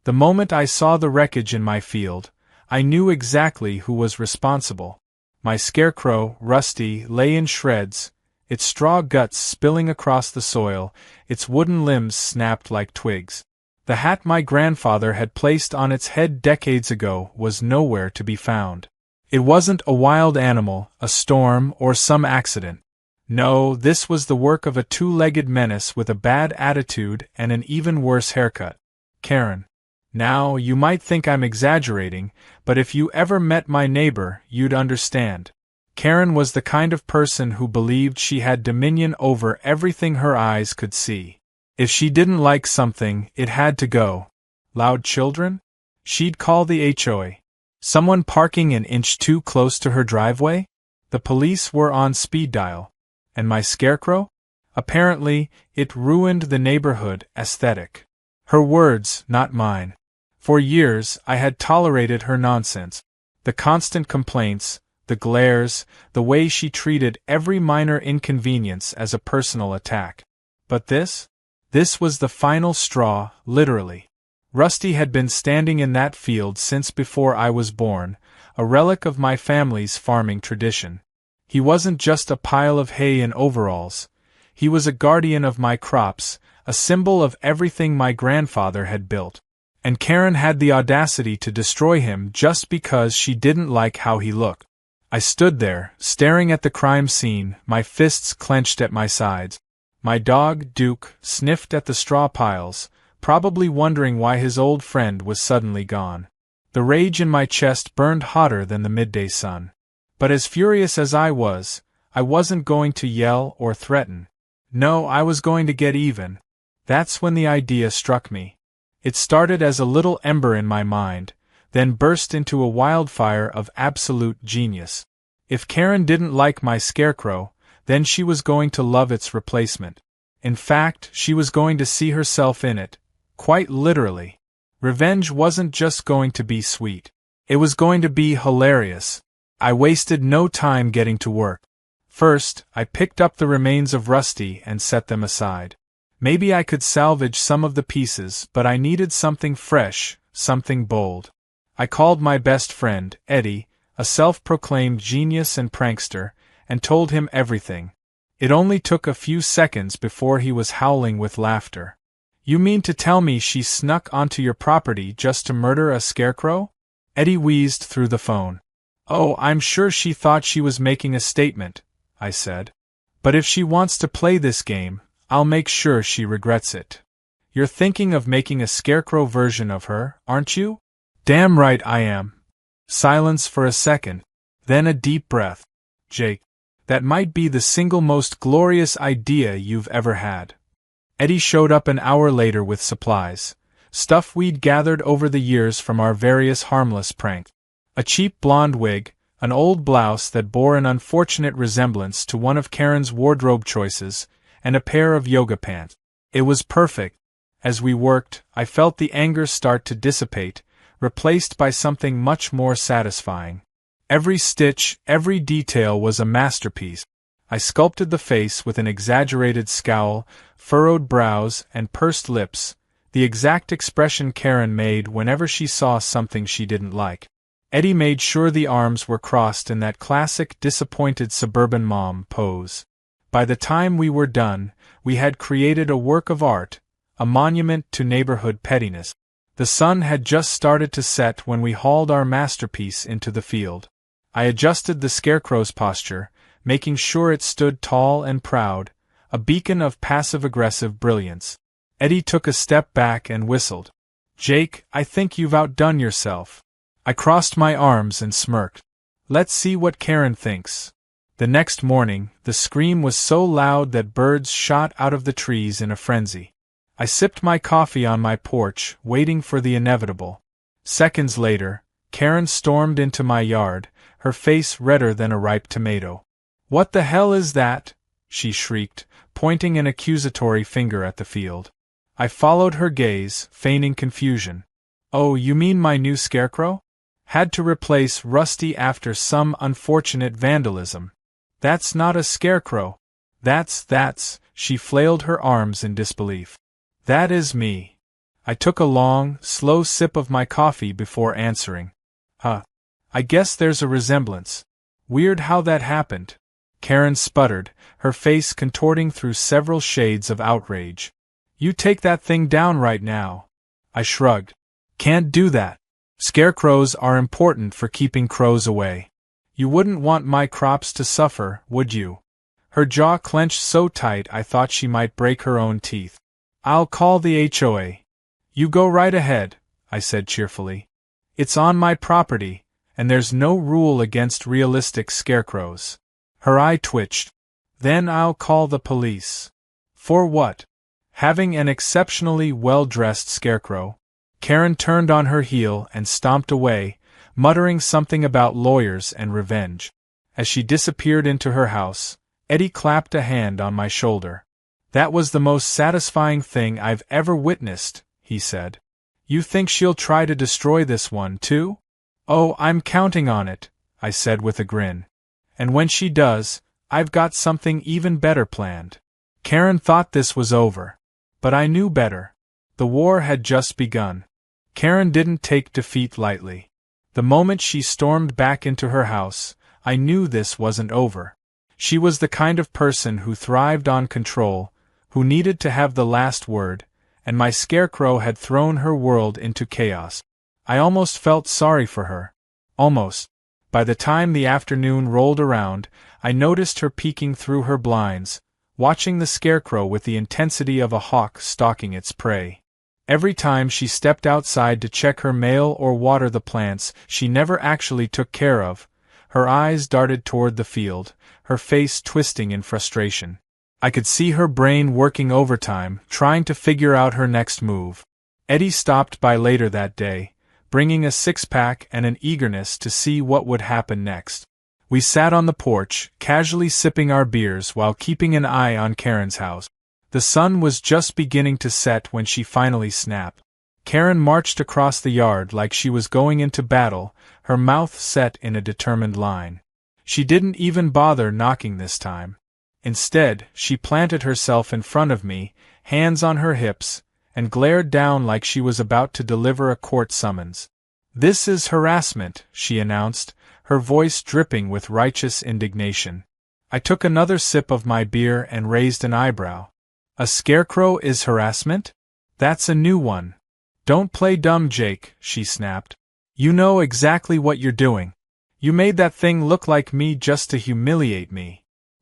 The moment I saw the wreckage in my field, I knew exactly who was responsible. My Scarecrow, Rusty, lay in shreds, its straw guts spilling across the soil, its wooden limbs snapped like twigs. The hat my grandfather had placed on its head decades ago was nowhere to be found. It wasn't a wild animal, a storm, or some accident. No, this was the work of a two-legged menace with a bad attitude and an even worse haircut. Karen. Now, you might think I'm exaggerating, but if you ever met my neighbor, you'd understand. Karen was the kind of person who believed she had dominion over everything her eyes could see. If she didn't like something, it had to go. Loud children? She'd call the HOA. Someone parking an inch too close to her driveway? The police were on speed dial. And my Scarecrow? Apparently, it ruined the neighborhood aesthetic. Her words, not mine. For years, I had tolerated her nonsense. The constant complaints, the glares, the way she treated every minor inconvenience as a personal attack. But this was the final straw, literally. Rusty had been standing in that field since before I was born, a relic of my family's farming tradition. He wasn't just a pile of hay in overalls. He was a guardian of my crops, a symbol of everything my grandfather had built. And Karen had the audacity to destroy him just because she didn't like how he looked. I stood there, staring at the crime scene, my fists clenched at my sides. My dog, Duke, sniffed at the straw piles, probably wondering why his old friend was suddenly gone. The rage in my chest burned hotter than the midday sun. But as furious as I wasn't going to yell or threaten. No, I was going to get even. That's when the idea struck me. It started as a little ember in my mind, then burst into a wildfire of absolute genius. If Karen didn't like my Scarecrow, then she was going to love its replacement. In fact, she was going to see herself in it, quite literally. Revenge wasn't just going to be sweet. It was going to be hilarious. I wasted no time getting to work. First, I picked up the remains of Rusty and set them aside. Maybe I could salvage some of the pieces, but I needed something fresh, something bold. I called my best friend, Eddie, a self-proclaimed genius and prankster, and told him everything. It only took a few seconds before he was howling with laughter. "You mean to tell me she snuck onto your property just to murder a Scarecrow?" Eddie wheezed through the phone. "Oh, I'm sure she thought she was making a statement," I said. "But if she wants to play this game, I'll make sure she regrets it." "You're thinking of making a Scarecrow version of her, aren't you?" "Damn right I am." Silence for a second, then a deep breath. "Jake, that might be the single most glorious idea you've ever had." Eddie showed up an hour later with supplies, stuff we'd gathered over the years from our various harmless pranks. A cheap blonde wig, an old blouse that bore an unfortunate resemblance to one of Karen's wardrobe choices, and a pair of yoga pants. It was perfect. As we worked, I felt the anger start to dissipate, replaced by something much more satisfying. Every stitch, every detail was a masterpiece. I sculpted the face with an exaggerated scowl, furrowed brows, and pursed lips, the exact expression Karen made whenever she saw something she didn't like. Eddie made sure the arms were crossed in that classic disappointed suburban mom pose. By the time we were done, we had created a work of art, a monument to neighborhood pettiness. The sun had just started to set when we hauled our masterpiece into the field. I adjusted the Scarecrow's posture, making sure it stood tall and proud, a beacon of passive-aggressive brilliance. Eddie took a step back and whistled. "Jake, I think you've outdone yourself." I crossed my arms and smirked. "Let's see what Karen thinks." The next morning, the scream was so loud that birds shot out of the trees in a frenzy. I sipped my coffee on my porch, waiting for the inevitable. Seconds later, Karen stormed into my yard, her face redder than a ripe tomato. "What the hell is that?" she shrieked, pointing an accusatory finger at the field. I followed her gaze, feigning confusion. "Oh, you mean my new Scarecrow? Had to replace Rusty after some unfortunate vandalism. That's not a Scarecrow. That's, she flailed her arms in disbelief. "That is me." I took a long, slow sip of my coffee before answering. I guess there's a resemblance. Weird how that happened. Karen sputtered, her face contorting through several shades of outrage. You take that thing down right now. I shrugged. Can't do that. Scarecrows are important for keeping crows away. You wouldn't want my crops to suffer, would you? Her jaw clenched so tight I thought she might break her own teeth. I'll call the HOA. You go right ahead, I said cheerfully. It's on my property, and there's no rule against realistic scarecrows. Her eye twitched. Then I'll call the police. For what? Having an exceptionally well-dressed scarecrow? Karen turned on her heel and stomped away, muttering something about lawyers and revenge. As she disappeared into her house, Eddie clapped a hand on my shoulder. That was the most satisfying thing I've ever witnessed, he said. You think she'll try to destroy this one, too? Oh, I'm counting on it, I said with a grin. And when she does, I've got something even better planned. Karen thought this was over. But I knew better. The war had just begun. Karen didn't take defeat lightly. The moment she stormed back into her house, I knew this wasn't over. She was the kind of person who thrived on control, who needed to have the last word, and my scarecrow had thrown her world into chaos. I almost felt sorry for her. Almost. By the time the afternoon rolled around, I noticed her peeking through her blinds, watching the scarecrow with the intensity of a hawk stalking its prey. Every time she stepped outside to check her mail or water the plants she never actually took care of, her eyes darted toward the field, her face twisting in frustration. I could see her brain working overtime, trying to figure out her next move. Eddie stopped by later that day, bringing a six-pack and an eagerness to see what would happen next. We sat on the porch, casually sipping our beers while keeping an eye on Karen's house. The sun was just beginning to set when she finally snapped. Karen marched across the yard like she was going into battle, her mouth set in a determined line. She didn't even bother knocking this time. Instead, she planted herself in front of me, hands on her hips, and glared down like she was about to deliver a court summons. "This is harassment," she announced, her voice dripping with righteous indignation. I took another sip of my beer and raised an eyebrow. "A scarecrow is harassment? That's a new one. Don't play dumb, Jake," she snapped. "You know exactly what you're doing. You made that thing look like me just to humiliate me."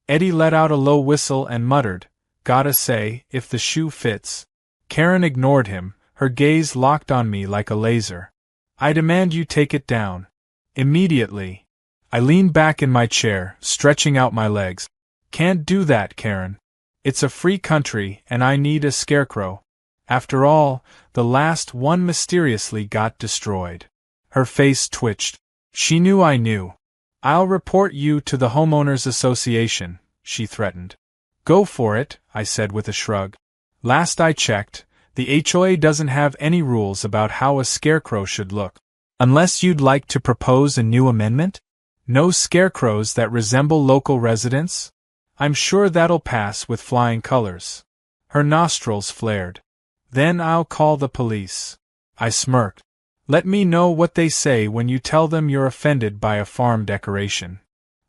Eddie let out a low whistle and muttered, "Gotta say, if the shoe fits." Karen ignored him, her gaze locked on me like a laser. "I demand you take it down. Immediately." I leaned back in my chair, stretching out my legs. "Can't do that, Karen. It's a free country, and I need a scarecrow. After all, the last one mysteriously got destroyed." Her face twitched. She knew I knew. "I'll report you to the homeowners association," she threatened. "Go for it," I said with a shrug. "Last I checked, the HOA doesn't have any rules about how a scarecrow should look. Unless you'd like to propose a new amendment? No scarecrows that resemble local residents? I'm sure that'll pass with flying colors." Her nostrils flared. "Then I'll call the police." I smirked. "Let me know what they say when you tell them you're offended by a farm decoration."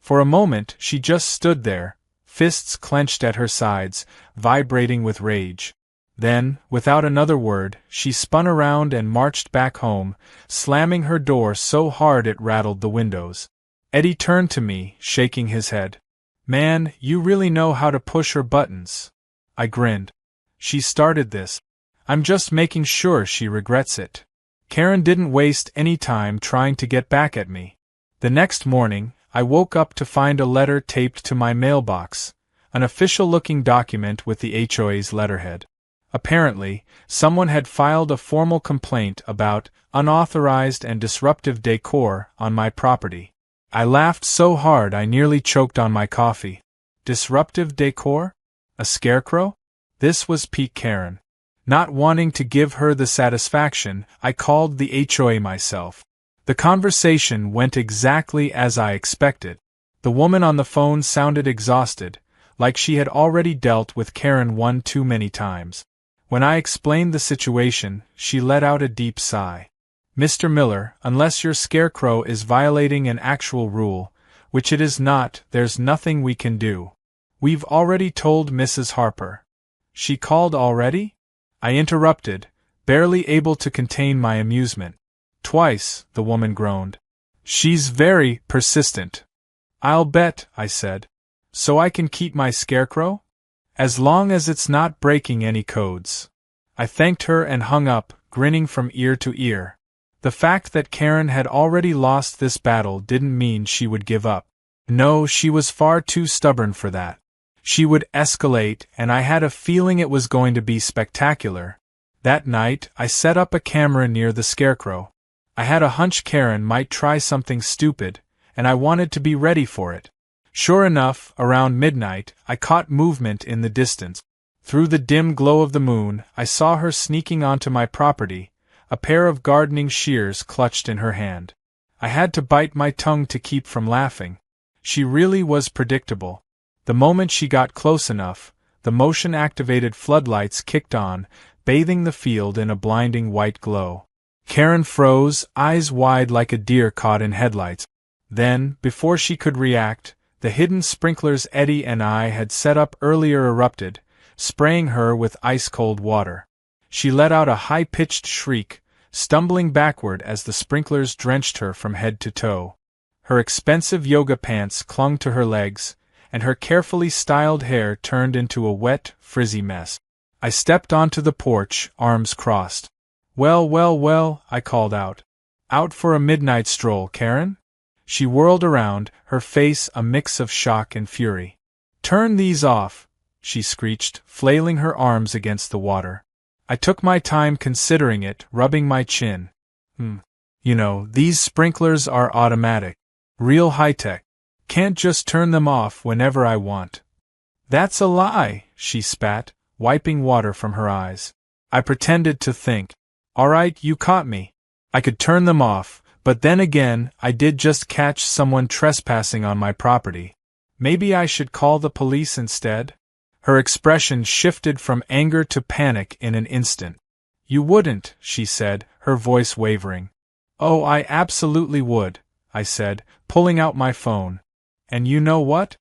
For a moment she just stood there, fists clenched at her sides, vibrating with rage. Then, without another word, she spun around and marched back home, slamming her door so hard it rattled the windows. Eddie turned to me, shaking his head. "Man, you really know how to push her buttons." I grinned. "She started this. I'm just making sure she regrets it." Karen didn't waste any time trying to get back at me. The next morning, I woke up to find a letter taped to my mailbox, an official-looking document with the HOA's letterhead. Apparently, someone had filed a formal complaint about unauthorized and disruptive decor on my property. I laughed so hard I nearly choked on my coffee. Disruptive decor? A scarecrow? This was peak Karen. Not wanting to give her the satisfaction, I called the HOA myself. The conversation went exactly as I expected. The woman on the phone sounded exhausted, like she had already dealt with Karen one too many times. When I explained the situation, she let out a deep sigh. Mr. Miller, unless your Scarecrow is violating an actual rule, which it is not, there's nothing we can do. We've already told Mrs. Harper. She called already? I interrupted, barely able to contain my amusement. Twice, the woman groaned. She's very persistent. I'll bet, I said. So I can keep my Scarecrow? As long as it's not breaking any codes. I thanked her and hung up, grinning from ear to ear. The fact that Karen had already lost this battle didn't mean she would give up. No, she was far too stubborn for that. She would escalate, and I had a feeling it was going to be spectacular. That night, I set up a camera near the Scarecrow. I had a hunch Karen might try something stupid, and I wanted to be ready for it. Sure enough, around midnight, I caught movement in the distance. Through the dim glow of the moon, I saw her sneaking onto my property, a pair of gardening shears clutched in her hand. I had to bite my tongue to keep from laughing. She really was predictable. The moment she got close enough, the motion-activated floodlights kicked on, bathing the field in a blinding white glow. Karen froze, eyes wide like a deer caught in headlights. Then, before she could react, the hidden sprinklers Eddie and I had set up earlier erupted, spraying her with ice-cold water. She let out a high-pitched shriek, stumbling backward as the sprinklers drenched her from head to toe. Her expensive yoga pants clung to her legs, and her carefully styled hair turned into a wet, frizzy mess. I stepped onto the porch, arms crossed. Well, well, well, I called out. Out for a midnight stroll, Karen? She whirled around, her face a mix of shock and fury. Turn these off, she screeched, flailing her arms against the water. I took my time considering it, rubbing my chin. You know, these sprinklers are automatic. Real high-tech. Can't just turn them off whenever I want. That's a lie, she spat, wiping water from her eyes. I pretended to think. All right, you caught me. I could turn them off, but then again, I did just catch someone trespassing on my property. Maybe I should call the police instead? Her expression shifted from anger to panic in an instant. You wouldn't, she said, her voice wavering. Oh, I absolutely would, I said, pulling out my phone. And you know what?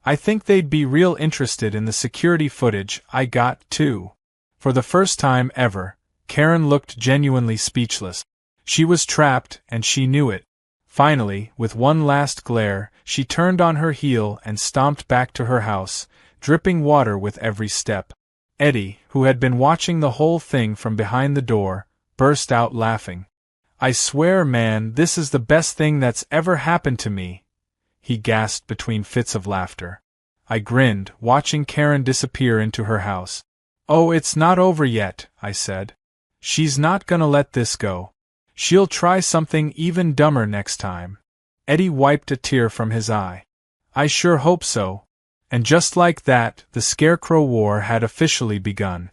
I think they'd be real interested in the security footage I got, too. For the first time ever, Karen looked genuinely speechless. She was trapped, and she knew it. Finally, with one last glare, she turned on her heel and stomped back to her house, dripping water with every step. Eddie, who had been watching the whole thing from behind the door, burst out laughing. I swear, man, this is the best thing that's ever happened to me, he gasped between fits of laughter. I grinned, watching Karen disappear into her house. Oh, it's not over yet, I said. She's not gonna let this go. She'll try something even dumber next time. Eddie wiped a tear from his eye. I sure hope so. And just like that, the Scarecrow War had officially begun.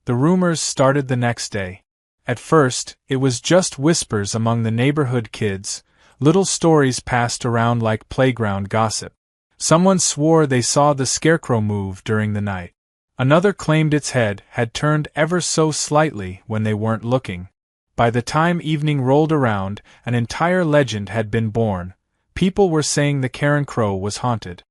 The rumors started the next day. At first, it was just whispers among the neighborhood kids. Little stories passed around like playground gossip. Someone swore they saw the Scarecrow move during the night. Another claimed its head had turned ever so slightly when they weren't looking. By the time evening rolled around, an entire legend had been born. People were saying the Karen Crow was haunted.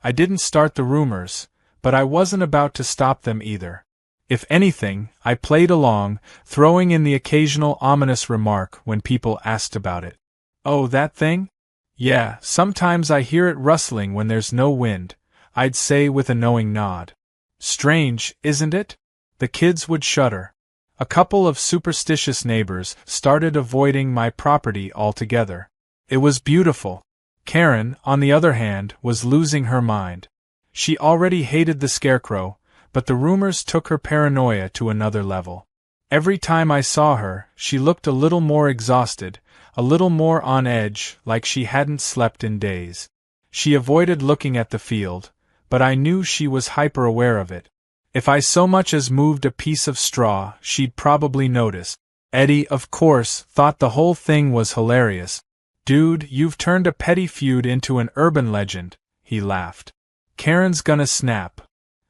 I didn't start the rumors, but I wasn't about to stop them either. If anything, I played along, throwing in the occasional ominous remark when people asked about it. Oh, that thing? Yeah, sometimes I hear it rustling when there's no wind, I'd say with a knowing nod. Strange, isn't it? The kids would shudder. A couple of superstitious neighbors started avoiding my property altogether. It was beautiful. Karen, on the other hand, was losing her mind. She already hated the Scarecrow, but the rumors took her paranoia to another level. Every time I saw her, she looked a little more exhausted, a little more on edge, like she hadn't slept in days. She avoided looking at the field, but I knew she was hyper-aware of it. If I so much as moved a piece of straw, she'd probably notice. Eddie, of course, thought the whole thing was hilarious. Dude, you've turned a petty feud into an urban legend, he laughed. Karen's gonna snap.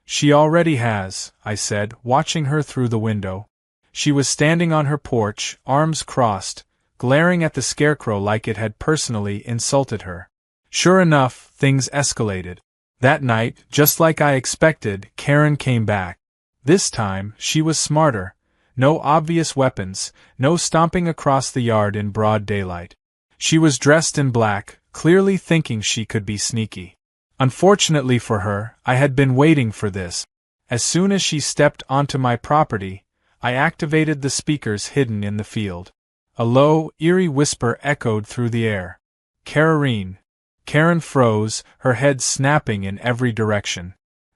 She already has, I said, watching her through the window. She was standing on her porch, arms crossed, glaring at the Scarecrow like it had personally insulted her. Sure enough, things escalated. That night, just like I expected, Karen came back. This time, she was smarter. No obvious weapons, no stomping across the yard in broad daylight. She was dressed in black, clearly thinking she could be sneaky. Unfortunately for her, I had been waiting for this. As soon as she stepped onto my property, I activated the speakers hidden in the field. A low, eerie whisper echoed through the air. "Kararine." Karen froze, her head snapping in every direction.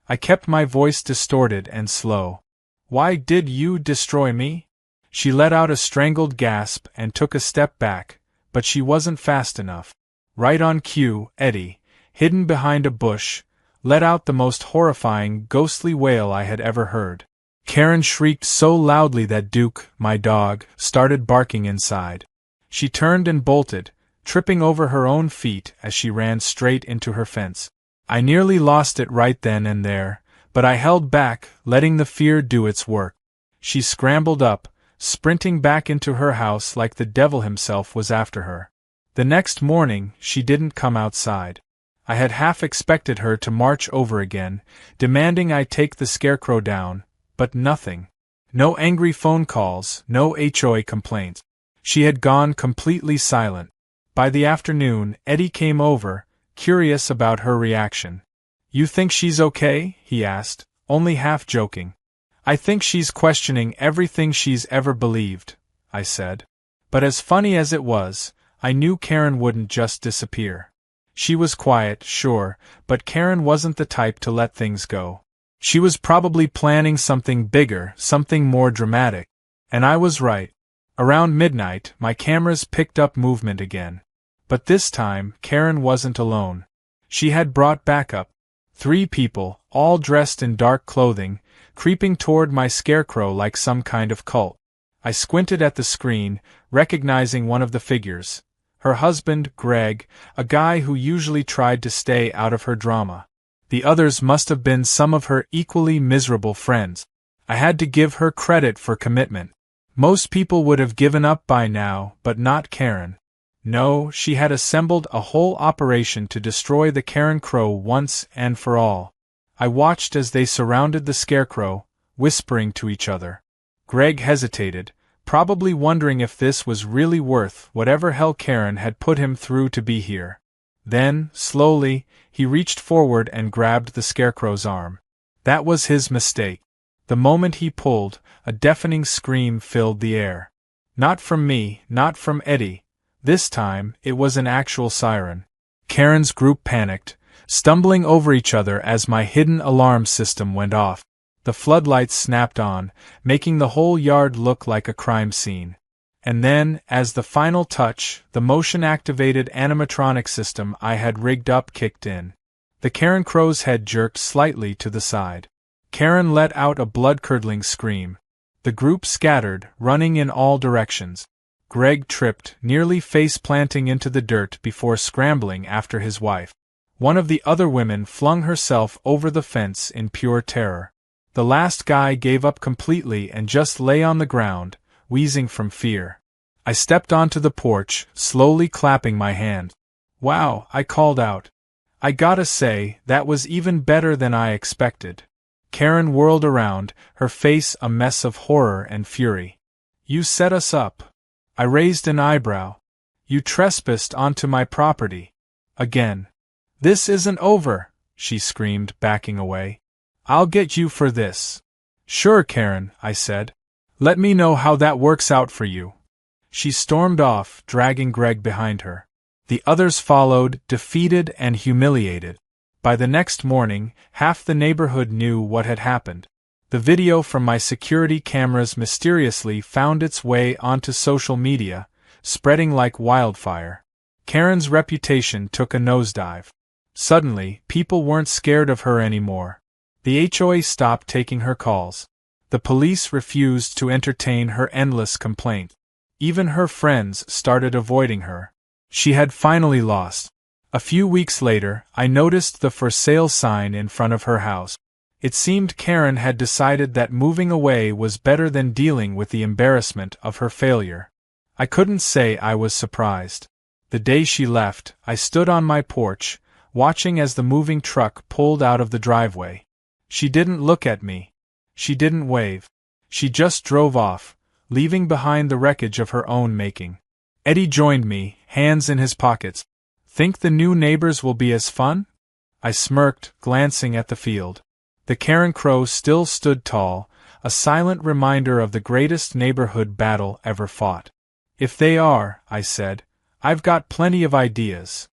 I kept my voice distorted and slow. "Why did you destroy me?" She let out a strangled gasp and took a step back, but she wasn't fast enough. Right on cue, Eddie, hidden behind a bush, let out the most horrifying, ghostly wail I had ever heard. Karen shrieked so loudly that Duke, my dog, started barking inside. She turned and bolted, tripping over her own feet as she ran straight into her fence. I nearly lost it right then and there, but I held back, letting the fear do its work. She scrambled up, sprinting back into her house like the devil himself was after her. The next morning, she didn't come outside. I had half expected her to march over again, demanding I take the Scarecrow down, but nothing. No angry phone calls, no HOA complaints. She had gone completely silent. By the afternoon, Eddie came over, curious about her reaction. "You think she's okay?" he asked, only half joking. "I think she's questioning everything she's ever believed," I said. But as funny as it was, I knew Karen wouldn't just disappear. She was quiet, sure, but Karen wasn't the type to let things go. She was probably planning something bigger, something more dramatic. And I was right. Around midnight, my cameras picked up movement again. But this time, Karen wasn't alone. She had brought backup. 3 people, all dressed in dark clothing, creeping toward my Scarecrow like some kind of cult. I squinted at the screen, recognizing one of the figures. Her husband, Greg, a guy who usually tried to stay out of her drama. The others must have been some of her equally miserable friends. I had to give her credit for commitment. Most people would have given up by now, but not Karen. No, she had assembled a whole operation to destroy the Karen Crow once and for all. I watched as they surrounded the Scarecrow, whispering to each other. Greg hesitated, probably wondering if this was really worth whatever hell Karen had put him through to be here. Then, slowly, he reached forward and grabbed the Scarecrow's arm. That was his mistake. The moment he pulled, a deafening scream filled the air. Not from me, not from Eddie. This time, it was an actual siren. Karen's group panicked, stumbling over each other as my hidden alarm system went off. The floodlights snapped on, making the whole yard look like a crime scene. And then, as the final touch, the motion-activated animatronic system I had rigged up kicked in. The Karen Crow's head jerked slightly to the side. Karen let out a blood-curdling scream. The group scattered, running in all directions. Greg tripped, nearly face-planting into the dirt before scrambling after his wife. One of the other women flung herself over the fence in pure terror. The last guy gave up completely and just lay on the ground, wheezing from fear. I stepped onto the porch, slowly clapping my hand. "Wow," I called out. "I gotta say, that was even better than I expected." Karen whirled around, her face a mess of horror and fury. "You set us up." I raised an eyebrow. "You trespassed onto my property. Again." "This isn't over," she screamed, backing away. "I'll get you for this." "Sure, Karen," I said. "Let me know how that works out for you." She stormed off, dragging Greg behind her. The others followed, defeated and humiliated. By the next morning, half the neighborhood knew what had happened. The video from my security cameras mysteriously found its way onto social media, spreading like wildfire. Karen's reputation took a nosedive. Suddenly, people weren't scared of her anymore. The HOA stopped taking her calls. The police refused to entertain her endless complaint. Even her friends started avoiding her. She had finally lost. A few weeks later, I noticed the for sale sign in front of her house. It seemed Karen had decided that moving away was better than dealing with the embarrassment of her failure. I couldn't say I was surprised. The day she left, I stood on my porch, watching as the moving truck pulled out of the driveway. She didn't look at me. She didn't wave. She just drove off, leaving behind the wreckage of her own making. Eddie joined me, hands in his pockets. "Think the new neighbors will be as fun?" I smirked, glancing at the field. The Scarecrow still stood tall, a silent reminder of the greatest neighborhood battle ever fought. "If they are," I said, "I've got plenty of ideas."